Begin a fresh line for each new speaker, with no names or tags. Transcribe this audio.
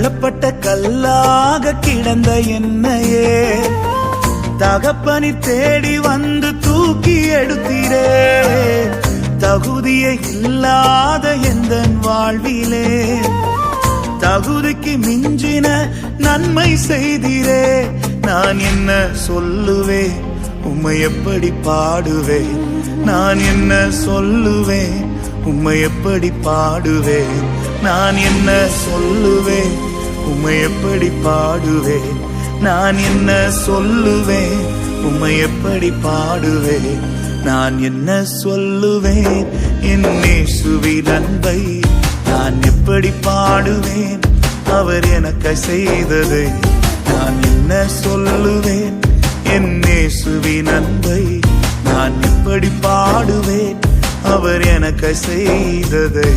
தள்ளப்பட்ட கல்லாக கிடந்த என்னையே தகப்பனி தேடி வந்து தூக்கி எடுத்தீரே. தகுதியை இல்லாத எந்த வாழ்விலே தகுதிக்கு மிஞ்சின நன்மை செய்தீரே. நான் என்ன சொல்லுவேன், உம்மை எப்படி பாடுவேன்? நான் என்ன சொல்லுவேன், உம்மை எப்படி பாடுவேன்? நான் என்ன சொல்லுவேன், உம்மை எப்படி பாடுவேன்? நான் என்ன சொல்லுவேன், உம்மை எப்படி பாடுவேன்? நான் என்ன சொல்லுவேன், என் இயேசுவின் அன்பை நான் எப்படி பாடுவேன்? அவர் எனக்கு செய்ததை நான் என்ன சொல்லுவேன், என் இயேசுவின் அன்பை நான் எப்படி பாடுவேன்? அவர் எனக்கு செய்ததை